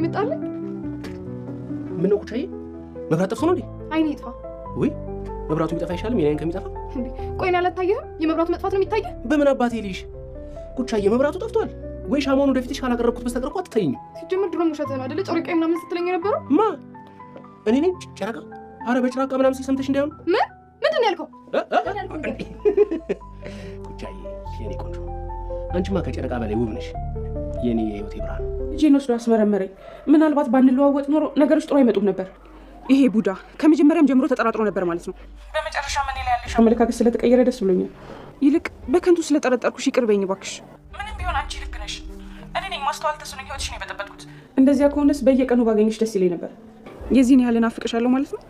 መጣለ ምን ነው ቁጫዬ መብራት ጠፍቶ ነው እንዴ? አይኔ ይጥፋ ወይ መብራቱ ቢጠፋ ይሻላል የኔን ከሚጠፋ እንዴ? ቆይ ነው አላታየህም? የመብራቱ መጥፋት ነው የሚታየው? በምን አባቴ ልይሽ ቁጫዬ መብራቱ ጠፍቷል ወይ ሻማውን ወደፊትሽ ካላቀረብኩት በስተቀር እኮ አትተይኝ። ሲጀምር ድሮም ውሸት ነው አይደል? ጨረቃ ምናምን ስትለኝ የነበረው ማ እኔ ነኝ ጨረቃ? አረ በጨረቃ ምናምን ሲል ሰምተሽ እንዳይሆን። ምንድን ነው ያልከው? ቁጫዬ የኔ ቆንጆ አንቺማ ከጨረቃ በላይ ውብ ነሽ የኔ የህይወቴ ብርሃን። እጄን ወስዶ አስመረመረኝ። ምናልባት ባንለዋወጥ ኖሮ ነገሮች ጥሩ አይመጡም ነበር። ይሄ ቡዳ ከመጀመሪያም ጀምሮ ተጠራጥሮ ነበር ማለት ነው። በመጨረሻ ምን ላይ ያለሽ አመለካከት ስለተቀየረ ደስ ብሎኛል። ይልቅ በከንቱ ስለጠረጠርኩሽ ይቅር በይኝ እባክሽ። ምንም ቢሆን አንቺ ልክ ነሽ። እኔ ነኝ ማስተዋል ተስኖኝ ህይወትሽን የበጠበጥኩት። እንደዚያ ከሆነስ በየቀኑ ባገኝሽ ደስ ይለኝ ነበር። የዚህን ያህል እናፍቅሻለሁ ማለት ነው።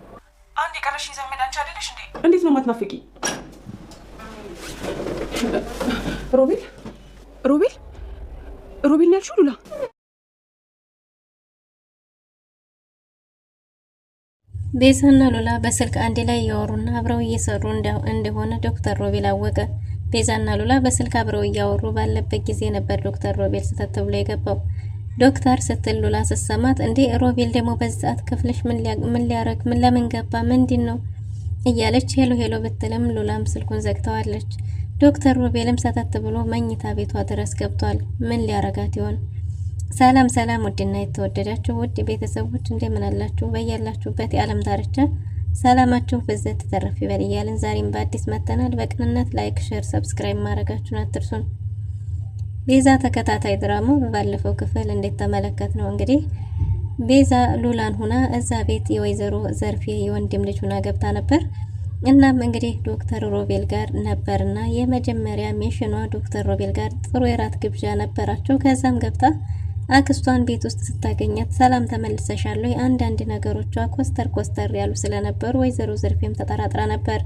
አንድ የቀረሽኝ ዘመድ አንቺ አይደለሽ እንዴ? እንዴት ነው ማትናፍቂ? ሮቤል ሮቤል ሮቤል ያልሽው ሉላ? ቤዛና ሉላ በስልክ አንድ ላይ እያወሩና አብረው እየሰሩ እንደሆነ ዶክተር ሮቤል አወቀ። ቤዛና ሉላ በስልክ አብረው እያወሩ ባለበት ጊዜ ነበር ዶክተር ሮቤል ስተት ብሎ የገባው። ዶክተር ስትል ሉላ ስትሰማት እንዴ ሮቤል ደግሞ በዚህ ሰዓት ክፍልሽ ምን ሊያረግ ምን ለምን ገባ ምንድን ነው እያለች ሄሎ ሄሎ ብትልም ሉላም ስልኩን ዘግተዋለች። ዶክተር ሮቤልም ሰተት ብሎ መኝታ ቤቷ ድረስ ገብቷል። ምን ሊያረጋት ይሆን? ሰላም ሰላም፣ ውድና የተወደዳችሁ ውድ ቤተሰቦች እንደምን አላችሁ? በያላችሁበት የዓለም ዳርቻ ሰላማችሁ በዘት ተተረፍ ይበል እያልን ዛሬም በአዲስ መተናል። በቅንነት ላይክ፣ ሼር፣ ሰብስክራይብ ማድረጋችሁን አትርሱን። ቤዛ ተከታታይ ድራማ በባለፈው ክፍል እንደተመለከት ነው እንግዲህ ቤዛ ሉላን ሆና እዛ ቤት የወይዘሮ ዘርፌ የወንድም ልጅ ሆና ገብታ ነበር። እናም እንግዲህ ዶክተር ሮቤል ጋር ነበርና የመጀመሪያ ሚሽኗ ዶክተር ሮቤል ጋር ጥሩ የራት ግብዣ ነበራቸው። ከዛም ገብታ አክስቷን ቤት ውስጥ ስታገኛት ሰላም ተመልሰሻል ወይ? አንዳንድ ነገሮቿ ኮስተር ያሉ ስለነበሩ ወይዘሮ ዘርፌም ተጠራጥራ ነበር።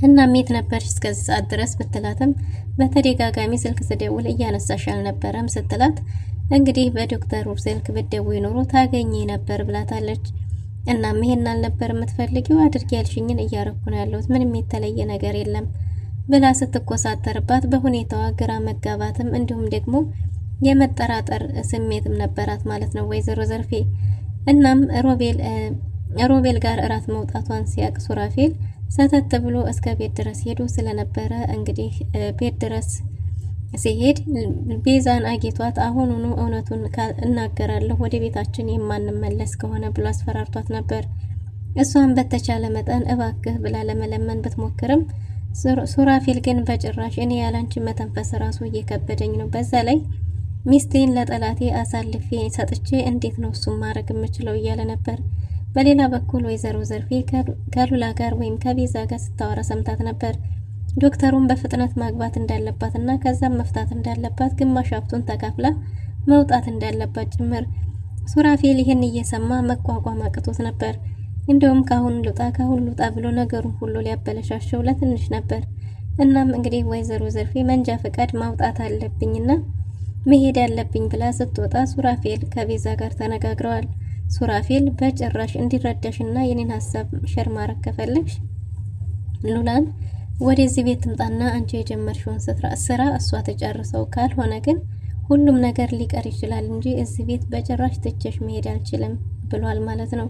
እናም የት ነበርሽ እስከዚህ ሰዓት ድረስ ብትላትም በተደጋጋሚ ስልክ ስደውል እያነሳሽ አልነበረም ስትላት እንግዲህ በዶክተሩ ስልክ ብትደውይ ኖሮ ታገኘ ነበር ብላታለች። እናም ይሄን አልነበር የምትፈልጊው? አድርጊ ያልሽኝን እያረኩ ነው ያለሁት፣ ምንም የተለየ ነገር የለም ብላ ስትኮሳተርባት በሁኔታዋ ግራ መጋባትም እንዲሁም ደግሞ የመጠራጠር ስሜትም ነበራት ማለት ነው ወይዘሮ ዘርፌ። እናም ሮቤል ጋር እራት መውጣቷን ሲያቅ ሱራፌል ሰተት ብሎ እስከ ቤት ድረስ ሄዶ ስለነበረ እንግዲህ ቤት ድረስ ሲሄድ ቤዛን አጌቷት አሁኑኑ እውነቱን እናገራለሁ ወደ ቤታችን የማንመለስ ከሆነ ብሎ አስፈራርቷት ነበር። እሷን በተቻለ መጠን እባክህ ብላ ለመለመን ብትሞክርም ሱራፌል ግን በጭራሽ እኔ ያላንቺ መተንፈስ ራሱ እየከበደኝ ነው፣ በዛ ላይ ሚስቴን ለጠላቴ አሳልፌ ሰጥቼ እንዴት ነው እሱን ማድረግ የምችለው እያለ ነበር። በሌላ በኩል ወይዘሮ ዘርፌ ከሉላ ጋር ወይም ከቤዛ ጋር ስታወራ ሰምታት ነበር። ዶክተሩን በፍጥነት ማግባት እንዳለባትና ከዛም መፍታት እንዳለባት ግማሽ ሀብቱን ተካፍላ መውጣት እንዳለባት ጭምር። ሱራፌል ይህን እየሰማ መቋቋም አቅቶት ነበር። እንደውም ካሁን ልውጣ ብሎ ነገሩን ሁሉ ሊያበለሻሸው ለትንሽ ነበር። እናም እንግዲህ ወይዘሮ ዘርፌ መንጃ ፈቃድ ማውጣት አለብኝና መሄድ ያለብኝ ብላ ስትወጣ ሱራፌል ከቤዛ ጋር ተነጋግረዋል። ሱራፌል በጭራሽ እንዲረዳሽና የኔን ሀሳብ ሸር ማድረግ ከፈለግሽ ሉላን ወደዚህ ቤት ትምጣና አንቺ የጀመርሽውን ስራ እሷ ተጨርሰው፣ ካልሆነ ግን ሁሉም ነገር ሊቀር ይችላል እንጂ እዚህ ቤት በጭራሽ ትቼሽ መሄድ አልችልም ብሏል ማለት ነው።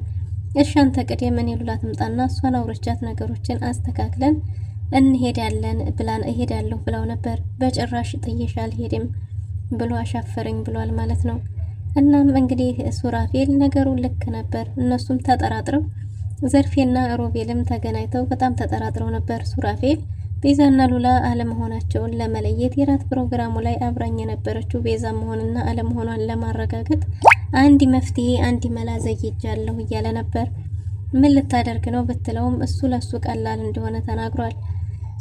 እሺ አንተ ቅደም፣ እኔ ሉላ ትምጣና እሷን አውርቻት ነገሮችን አስተካክለን እንሄዳለን ብላን እሄዳለሁ ብለው ነበር። በጭራሽ ጥዬሽ አልሄድም ብሎ አሻፈረኝ ብሏል ማለት ነው። እናም እንግዲህ ሱራፌል ነገሩ ልክ ነበር። እነሱም ተጠራጥረው ዘርፌና ሮቤልም ተገናኝተው በጣም ተጠራጥረው ነበር። ሱራፌል ቤዛና ሉላ አለመሆናቸውን ለመለየት የራት ፕሮግራሙ ላይ አብራኝ የነበረችው ቤዛ መሆንና አለመሆኗን ለማረጋገጥ አንድ መፍትሄ አንድ መላ ዘግይቻለሁ እያለ ነበር። ምን ልታደርግ ነው ብትለውም እሱ ለሱ ቀላል እንደሆነ ተናግሯል።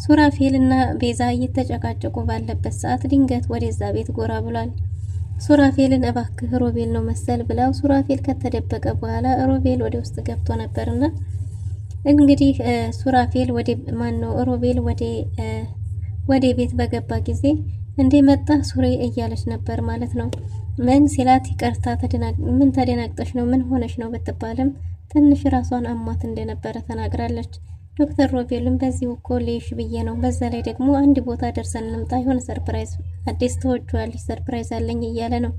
ሱራፌልና ቤዛ እየተጨቃጨቁ ባለበት ሰዓት ድንገት ወደዛ ቤት ጎራ ብሏል። ሱራፌልን እባክህ ሮቤል ነው መሰል ብለው ሱራፌል ከተደበቀ በኋላ ሮቤል ወደ ውስጥ ገብቶ ነበርና እንግዲህ ሱራፌል ሮቤል ወደ ቤት በገባ ጊዜ እንደመጣ ሱሬ እያለች ነበር ማለት ነው። ምን ሲላት ይቅርታ ምን ተደናግጠሽ ነው ምን ሆነሽ ነው ብትባልም ትንሽ ራሷን አሟት እንደነበረ ተናግራለች። ዶክተር ሮቤልም በዚህ እኮ ልይሽ ብዬ ነው፣ በዛ ላይ ደግሞ አንድ ቦታ ደርሰን እንምጣ፣ የሆነ ሰርፕራይዝ አዲስ ተወጇልሽ ሰርፕራይዝ አለኝ እያለ ነው።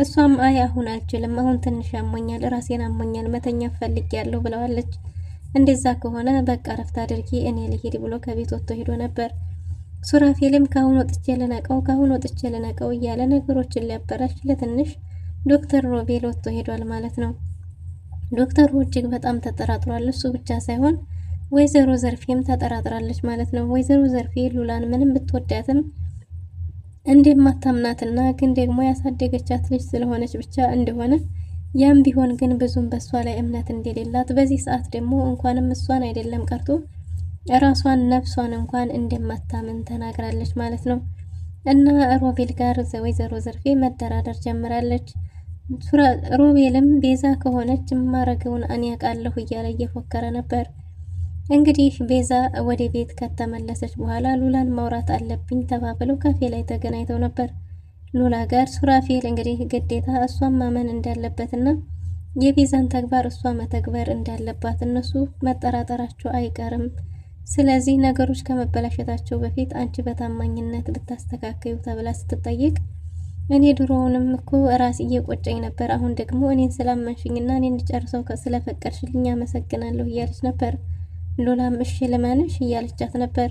እሷም አይ አሁን አልችልም፣ አሁን ትንሽ ያሞኛል፣ ራሴን አሞኛል፣ መተኛ ፈልጌያለሁ ብለዋለች። እንደዛ ከሆነ በቃ ረፍት አድርጊ እኔ ልሄድ ብሎ ከቤት ወጥቶ ሄዶ ነበር። ሱራፌልም ካሁን ወጥቼ ልነቀው እያለ ነገሮችን ሊያበላሽ ለትንሽ ዶክተር ሮቤል ወጥቶ ሄዷል ማለት ነው። ዶክተሩ እጅግ በጣም ተጠራጥሯል። እሱ ብቻ ሳይሆን ወይዘሮ ዘርፌም ተጠራጥራለች ማለት ነው። ወይዘሮ ዘርፌ ሉላን ምንም ብትወዳትም እንደማታምናትና ግን ደግሞ ያሳደገቻት ልጅ ስለሆነች ብቻ እንደሆነ ያም ቢሆን ግን ብዙም በሷ ላይ እምነት እንደሌላት በዚህ ሰዓት ደግሞ እንኳንም እሷን አይደለም ቀርቶ ራሷን ነፍሷን እንኳን እንደማታምን ተናግራለች ማለት ነው። እና ሮቤል ጋር ወይዘሮ ዘርፌ መደራደር ጀምራለች። ሮቤልም ቤዛ ከሆነች የማረገውን እኔ አውቃለሁ እያለ እየፎከረ ነበር። እንግዲህ ቤዛ ወደ ቤት ከተመለሰች በኋላ ሉላን ማውራት አለብኝ ተባብለው ካፌ ላይ ተገናኝተው ነበር። ሉላ ጋር ሱራፌል እንግዲህ ግዴታ እሷን ማመን እንዳለበትና የቤዛን ተግባር እሷ መተግበር እንዳለባት እነሱ መጠራጠራቸው አይቀርም። ስለዚህ ነገሮች ከመበላሸታቸው በፊት አንቺ በታማኝነት ብታስተካከዩ ተብላ ስትጠይቅ እኔ ድሮውንም እኮ ራስ እየቆጨኝ ነበር፣ አሁን ደግሞ እኔን ስላመንሽኝና እኔን እንድጨርሰው ስለፈቀድሽልኝ አመሰግናለሁ እያለች ነበር። ሉላም እሺ ልመንሽ እያለቻት ነበር።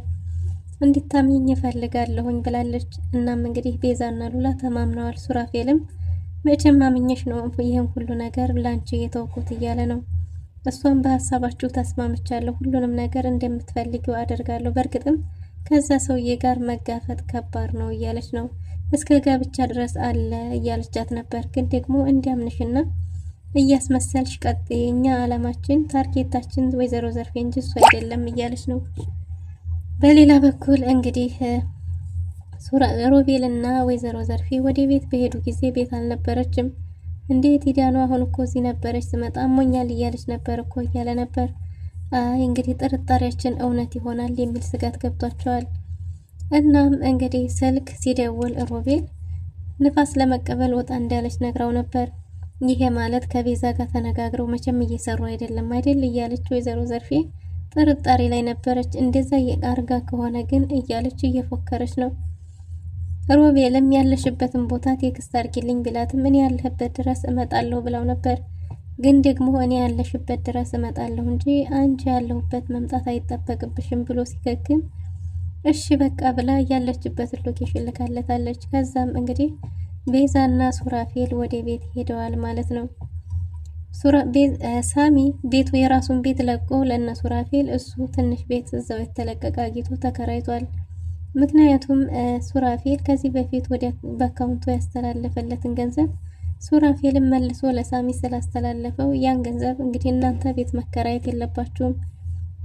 እንድታምኚኝ እፈልጋለሁኝ ብላለች። እናም እንግዲህ ቤዛና ሉላ ተማምነዋል። ሱራፌልም መቼም ማምኘሽ ነው ይህን ሁሉ ነገር ላንቺ የተውኩት እያለ ነው። እሷም በሀሳባችሁ ተስማምቻለሁ፣ ሁሉንም ነገር እንደምትፈልጊው አደርጋለሁ፣ በእርግጥም ከዛ ሰውዬ ጋር መጋፈጥ ከባድ ነው እያለች ነው። እስከ ጋብቻ ድረስ አለ እያለቻት ነበር። ግን ደግሞ እንዲያምንሽና እያስመሰልሽ ቀጥይ፣ እኛ አላማችን ታርጌታችን ወይዘሮ ዘርፌ እንጂ እሱ አይደለም እያለች ነው። በሌላ በኩል እንግዲህ ሮቤልና ወይዘሮ ዘርፌ ወደ ቤት በሄዱ ጊዜ ቤት አልነበረችም። እንዴት ሄዳ ነው? አሁን እኮ እዚህ ነበረች፣ ስመጣ አሞኛል እያለች ነበር እኮ እያለ ነበር። አይ እንግዲህ ጥርጣሬያችን እውነት ይሆናል የሚል ስጋት ገብቷቸዋል። እናም እንግዲህ ስልክ ሲደውል ሮቤል ንፋስ ለመቀበል ወጣ እንዳለች ነግራው ነበር። ይሄ ማለት ከቤዛ ጋር ተነጋግረው መቼም እየሰሩ አይደለም አይደል እያለች ወይዘሮ ዘርፌ ጥርጣሬ ላይ ነበረች። እንደዛ አርጋ ከሆነ ግን እያለች እየፎከረች ነው። ሮቤልም ያለሽበትን ቦታ ቴክስት አድርጊልኝ ቢላትም እኔ ያለህበት ድረስ እመጣለሁ ብለው ነበር። ግን ደግሞ እኔ ያለሽበት ድረስ እመጣለሁ እንጂ አንቺ ያለሁበት መምጣት አይጠበቅብሽም ብሎ ሲገግም እሺ በቃ ብላ ያለችበትን ሎኬሽን ልካለታለች። ከዛም እንግዲህ ቤዛና ሱራፌል ወደ ቤት ሄደዋል ማለት ነው። ሳሚ ቤቱ የራሱን ቤት ለቆ ለእነ ሱራፌል እሱ ትንሽ ቤት እዛው የተለቀቀ አግኝቶ ተከራይቷል። ምክንያቱም ሱራፌል ከዚህ በፊት ወደ በአካውንቱ ያስተላለፈለትን ገንዘብ ሱራፌልን መልሶ ለሳሚ ስላስተላለፈው ያን ገንዘብ እንግዲህ እናንተ ቤት መከራየት የለባችሁም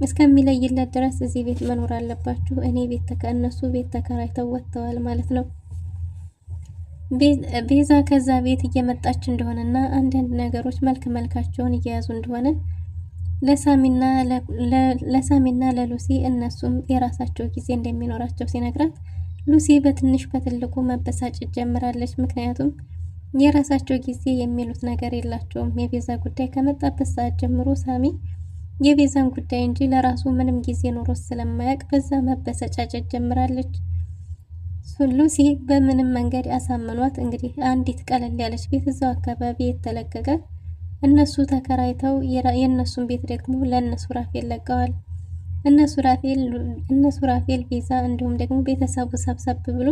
እስከሚለይለት ድረስ እዚህ ቤት መኖር አለባችሁ፣ እኔ ቤት እነሱ ቤት ተከራይተው ወጥተዋል ማለት ነው። ቤዛ ከዛ ቤት እየመጣች እንደሆነና አንዳንድ ነገሮች መልካቸውን እየያዙ እንደሆነ ለሳሚና ለሉሲ እነሱም የራሳቸው ጊዜ እንደሚኖራቸው ሲነግራት ሉሲ በትንሽ በትልቁ መበሳጨት ጀምራለች። ምክንያቱም የራሳቸው ጊዜ የሚሉት ነገር የላቸውም። የቤዛ ጉዳይ ከመጣበት ሰዓት ጀምሮ ሳሚ የቤዛን ጉዳይ እንጂ ለራሱ ምንም ጊዜ ኖሮት ስለማያውቅ በዛ መበሳጨት ጀምራለች። ሉሲ በምንም መንገድ አሳምኗት እንግዲህ አንዲት ቀለል ያለች ቤት እዛው አካባቢ የተለቀቀ እነሱ ተከራይተው የእነሱን ቤት ደግሞ ለእነሱ ሱራፌል ለቀዋል። እነሱ ሱራፌል ቤዛ እንዲሁም ደግሞ ቤተሰቡ ሰብሰብ ብሎ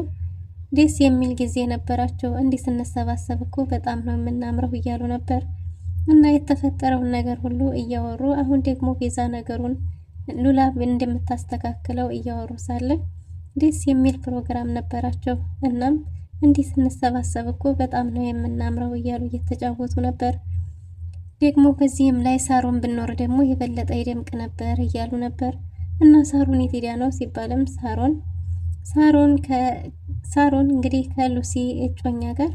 ደስ የሚል ጊዜ ነበራቸው። እንዲህ ስንሰባሰብ እኮ በጣም ነው የምናምረው እያሉ ነበር እና የተፈጠረውን ነገር ሁሉ እያወሩ አሁን ደግሞ ቤዛ ነገሩን ሉላ እንደምታስተካክለው እያወሩ ሳለ ደስ የሚል ፕሮግራም ነበራቸው። እናም እንዲህ ስንሰባሰብ እኮ በጣም ነው የምናምረው እያሉ እየተጫወቱ ነበር። ደግሞ በዚህም ላይ ሳሮን ብኖር ደግሞ የበለጠ ይደምቅ ነበር እያሉ ነበር። እና ሳሮን የት ሄዳ ነው ሲባልም ሳሮን እንግዲህ ከሉሲ እጮኛ ጋር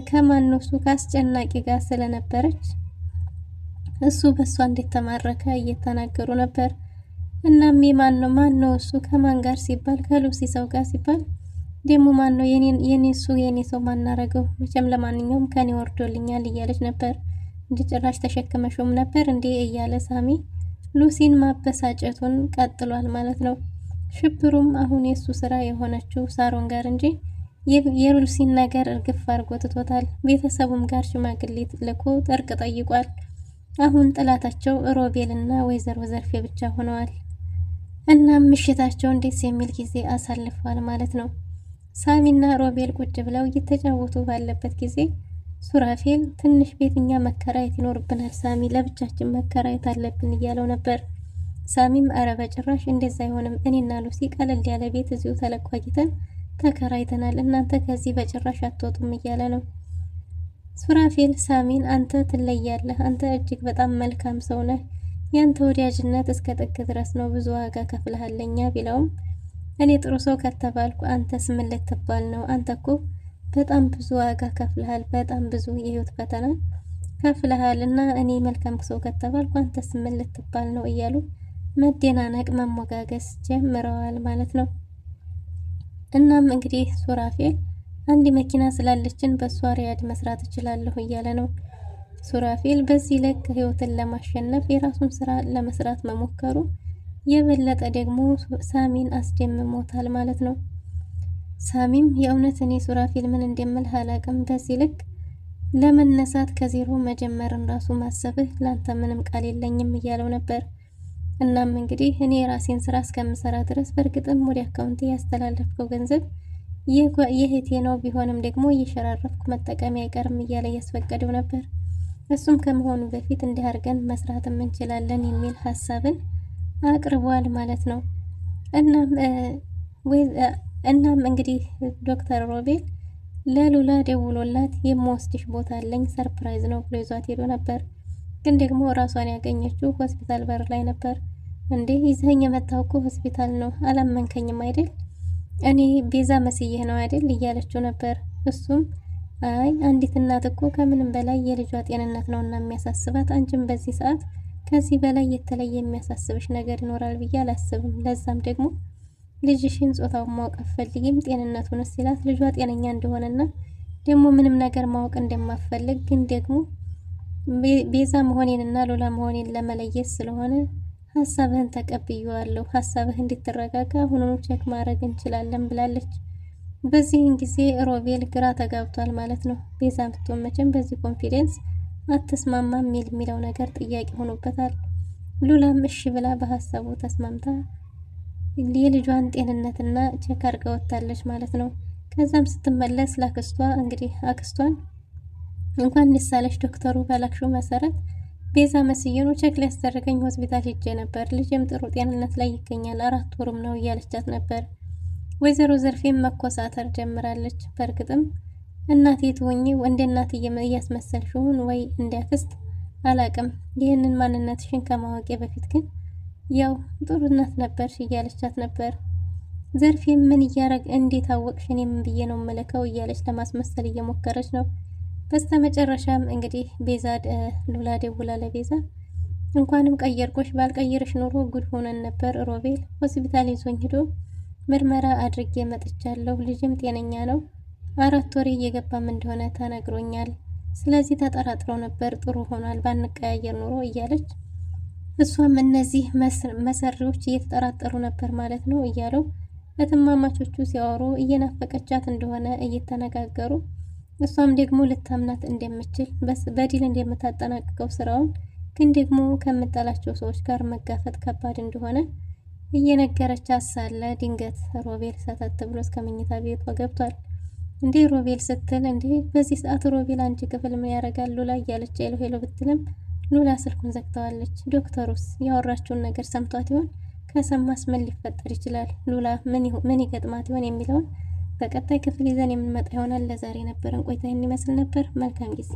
ከማንሱ ከአስጨናቂ ጋር ስለነበረች እሱ በሷ እንደተማረከ እየተናገሩ ነበር። እናም ማነው እሱ ከማን ጋር ሲባል ከሉሲ ሰው ጋር ሲባል ደግሞ ማነው የኔ ሰው ማናረገው መቼም ለማንኛውም ከኔ ወርዶልኛል እያለች ነበር። እንዲጭራሽ ተሸክመሽም ነበር እንዴ እያለ ሳሚ ሉሲን ማበሳጨቱን ቀጥሏል ማለት ነው። ሽብሩም አሁን የሱ ስራ የሆነችው ሳሮን ጋር እንጂ የሉሲን ነገር እርግፍ አድርጎ ትቶታል። ቤተሰቡም ጋር ሽማግሌ ልኮ እርቅ ጠይቋል። አሁን ጥላታቸው ሮቤልና ወይዘሮ ዘርፌ ብቻ ሆነዋል። እናም ምሽታቸውን ደስ የሚል ጊዜ አሳልፈዋል ማለት ነው። ሳሚና ሮቤል ቁጭ ብለው እየተጫወቱ ባለበት ጊዜ ሱራፌል ትንሽ ቤት እኛ መከራየት ይኖርብናል ሳሚ፣ ለብቻችን መከራየት አለብን እያለው ነበር። ሳሚም አረ በጭራሽ እንደዛ አይሆንም፣ እኔና ሉሲ ቀለል ያለ ቤት እዚሁ ተለቋጊተን ተከራይተናል፣ እናንተ ከዚህ በጭራሽ አትወጡም እያለ ነው። ሱራፌል ሳሚን አንተ ትለያለህ፣ አንተ እጅግ በጣም መልካም ሰው ነህ፣ ያንተ ወዳጅነት እስከ ጥግ ድረስ ነው፣ ብዙ ዋጋ ከፍለሃለኛ ቢለውም እኔ ጥሩ ሰው ከተባልኩ አንተስ ምን ልትባል ነው? አንተ እኮ በጣም ብዙ ዋጋ ከፍለሃል፣ በጣም ብዙ የህይወት ፈተና ከፍለሃል እና እኔ መልካም ሰው ከተባልኩ አንተስ ምን ልትባል ነው እያሉ መደናነቅ መሞጋገስ ጀምረዋል ማለት ነው። እናም እንግዲህ ሱራፌል አንድ መኪና ስላለችን በሷ ሪያድ መስራት እችላለሁ እያለ ነው። ሱራፌል በዚህ ልክ ህይወትን ለማሸነፍ የራሱን ስራ ለመስራት መሞከሩ የበለጠ ደግሞ ሳሚን አስደምሞታል ማለት ነው። ሳሚም የእውነት እኔ ሱራፌል ምን እንደምል አላቅም፣ በዚህ ልክ ለመነሳት ከዜሮ መጀመርን ራሱ ማሰብህ ላንተ ምንም ቃል የለኝም እያለው ነበር። እናም እንግዲህ እኔ የራሴን ስራ እስከምሰራ ድረስ በእርግጥም ወደ አካውንቴ ያስተላለፍከው ገንዘብ የእህቴ ነው፣ ቢሆንም ደግሞ እየሸራረፍኩ መጠቀም አይቀርም እያለ እያስፈቀደው ነበር። እሱም ከመሆኑ በፊት እንዲህ አድርገን መስራትም እንችላለን የሚል ሀሳብን አቅርቧል ማለት ነው። እናም እንግዲህ ዶክተር ሮቤል ለሉላ ደውሎላት የምወስድሽ ቦታ አለኝ ሰርፕራይዝ ነው ብሎ ይዟት ሄዶ ነበር። ግን ደግሞ ራሷን ያገኘችው ሆስፒታል በር ላይ ነበር። እንዴ ይዘኸኝ የመጣው እኮ ሆስፒታል ነው፣ አላመንከኝም አይደል? እኔ ቤዛ መስዬህ ነው አይደል እያለችው ነበር። እሱም አይ አንዲት እናት እኮ ከምንም በላይ የልጇ ጤንነት ነውና የሚያሳስባት፣ አንቺም በዚህ ሰዓት ከዚህ በላይ የተለየ የሚያሳስብሽ ነገር ይኖራል ብዬ አላስብም። ለዛም ደግሞ ልጅሽን ጾታውን ማወቅ አትፈልጊም ጤንነቱን ሲላት ልጇ ጤነኛ እንደሆነና ደግሞ ምንም ነገር ማወቅ እንደማፈልግ ግን ደግሞ ቤዛ መሆኔንና ሉላ መሆኔን ለመለየት ስለሆነ ሀሳብህን ተቀብዬዋለሁ፣ ሀሳብህ እንድትረጋጋ አሁኑኑ ቼክ ማድረግ እንችላለን ብላለች። በዚህን ጊዜ ሮቤል ግራ ተጋብቷል ማለት ነው። ቤዛ ብትሆን መቼም በዚህ ኮንፊደንስ አትስማማም የሚለው ነገር ጥያቄ ሆኖበታል። ሉላም እሺ ብላ በሀሳቡ ተስማምታ የልጇን ጤንነትና ቼክ አድርጋ ወጣለች ማለት ነው። ከዛም ስትመለስ ላክስቷ እንግዲህ አክስቷን እንኳን ንሳለሽ ዶክተሩ ባላክሽው መሰረት ቤዛ መስየኑ ቼክ ሊያስደርገኝ ሆስፒታል ሄጄ ነበር፣ ልጅም ጥሩ ጤንነት ላይ ይገኛል፣ 4 ወሩም ነው እያለቻት ነበር። ወይዘሮ ዘርፌም መኮሳተር ጀምራለች። በእርግጥም እናቴ ትሆኚ እንደ እናት እያስመሰልሽውን ወይ እንዲያክስት አላቅም፣ ይህንን ማንነትሽን ከማወቄ በፊት ግን ያው ጥሩ እናት ነበርሽ እያለቻት ነበር። ዘርፌም ምን እያረግ እንዴት አወቅሽ? እኔ ምን ብዬ ነው መለከው እያለች ለማስመሰል እየሞከረች ነው። በስተመጨረሻም እንግዲህ ቤዛ ሉላ ደውላ ለቤዛ እንኳንም ቀየርኩሽ፣ ባልቀይርሽ ኑሮ ጉድ ሆነን ነበር። ሮቤል ሆስፒታል ይዞኝ ሄዶ ምርመራ አድርጌ መጥቻለሁ፣ ልጅም ጤነኛ ነው፣ 4 ወር እየገባም እንደሆነ ተነግሮኛል። ስለዚህ ተጠራጥረው ነበር፣ ጥሩ ሆኗል፣ ባንቀያየር ኑሮ እያለች እሷም እነዚህ መሰሪዎች እየተጠራጠሩ ነበር ማለት ነው እያለው እትማማቾቹ ሲያወሩ እየናፈቀቻት እንደሆነ እየተነጋገሩ እሷም ደግሞ ልታምናት እንደምችል በዲል እንደምታጠናቅቀው ስራውን ግን ደግሞ ከምጠላቸው ሰዎች ጋር መጋፈጥ ከባድ እንደሆነ እየነገረቻት ሳለ ድንገት ሮቤል ሰተት ብሎ እስከ መኝታ ቤቷ ገብቷል። እንዴ ሮቤል ስትል እንዴ በዚህ ሰዓት ሮቤል አንቺ ክፍል ምን ያደርጋል ሉላ እያለች ሄሎ ሄሎ ብትልም ሉላ ስልኩን ዘግተዋለች። ዶክተሩስ ያወራችውን ነገር ሰምቷት ይሆን? ከሰማስ ምን ሊፈጠር ይችላል? ሉላ ምን ይገጥማት ይሆን የሚለውን በቀጣይ ክፍል ይዘን የምንመጣ ይሆናል። ለዛሬ ነበረን ቆይታ ይህን ይመስል ነበር። መልካም ጊዜ